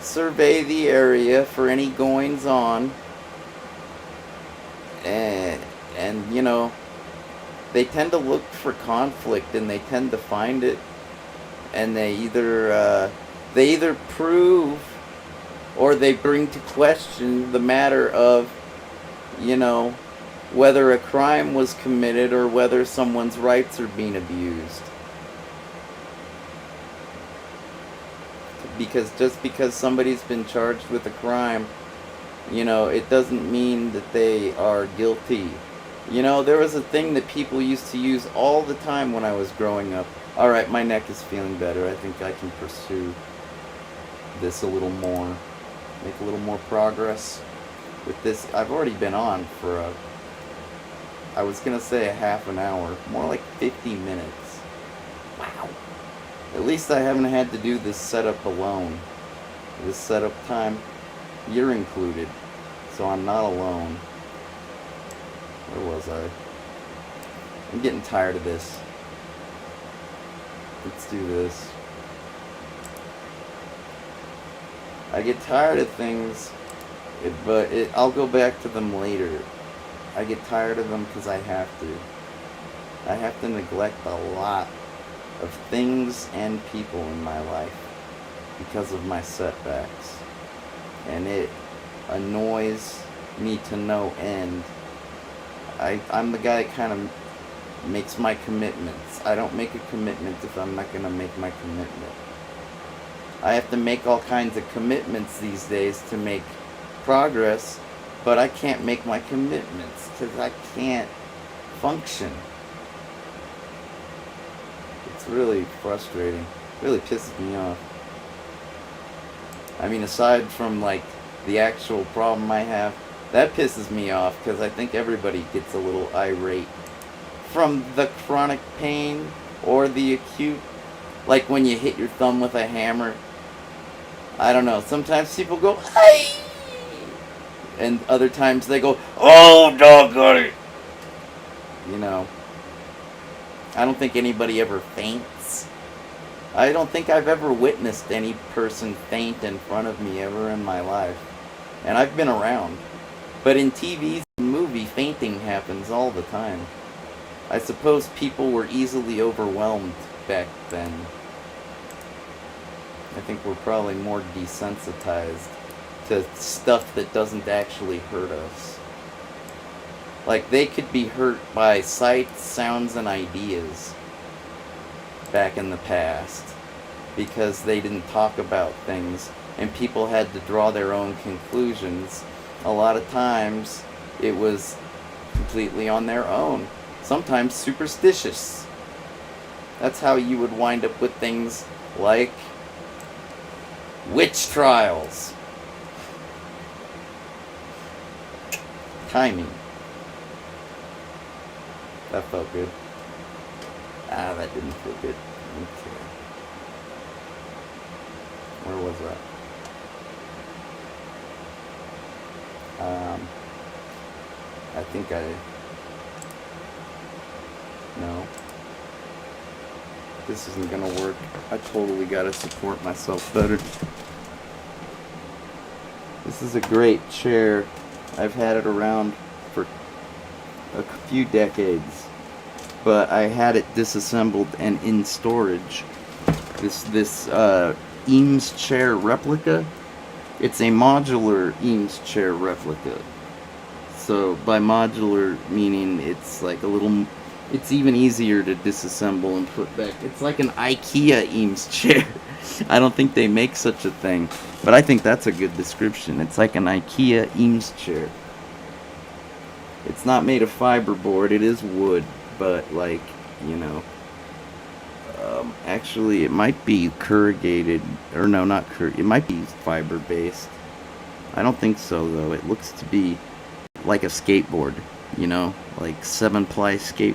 survey the area for any goings on, and you know, they tend to look for conflict, and they tend to find it, and they either prove or they bring to question the matter of, you know, whether a crime was committed or whether someone's rights are being abused. Because just because somebody's been charged with a crime, you know, it doesn't mean that they are guilty. You know, there was a thing that people used to use all the time when I was growing up. Alright, my neck is feeling better. I think I can pursue this a little more. Make a little more progress with this. I've already been on for I was gonna say a half an hour, more like 50 minutes. Wow. At least I haven't had to do this setup alone. This setup time, you're included, so I'm not alone. Where was I? I'm getting tired of this. Let's do this. I get tired of things, but I'll go back to them later. I get tired of them because I have to. I have to neglect a lot of things and people in my life because of my setbacks. And it annoys me to no end. I'm the guy that kind of makes my commitments. I don't make a commitment if I'm not going to make my commitment. I have to make all kinds of commitments these days to make progress, but I can't make my commitments because I can't function. It's really frustrating. It really pisses me off. I mean, aside from like the actual problem I have, that pisses me off because I think everybody gets a little irate from the chronic pain or the acute, like when you hit your thumb with a hammer. I don't know, sometimes people go, "Ay!" and other times they go, "Oh, doggone it!" You know, I don't think anybody ever faints. I don't think I've ever witnessed any person faint in front of me ever in my life. And I've been around. But in TVs and movie, fainting happens all the time. I suppose people were easily overwhelmed back then. I think we're probably more desensitized to stuff that doesn't actually hurt us. Like, they could be hurt by sights, sounds, and ideas back in the past because they didn't talk about things and people had to draw their own conclusions. A lot of times it was completely on their own, sometimes superstitious. That's how you would wind up with things like witch trials. Timing. That felt good. Ah, that didn't feel good. Okay. Where was that? I think no. This isn't gonna work. I totally gotta support myself better. This is a great chair. I've had it around for a few decades, but I had it disassembled and in storage. This Eames chair replica. It's a modular Eames chair replica. So by modular meaning it's like a little, it's even easier to disassemble and put back. It's like an IKEA Eames chair. I don't think they make such a thing, but I think that's a good description. It's like an IKEA Eames chair. It's not made of fiberboard, it is wood, but like, you know, actually it might be corrugated, or no, not corrugated, it might be fiber based. I don't think so though. It looks to be like a skateboard, you know, like 7-ply skate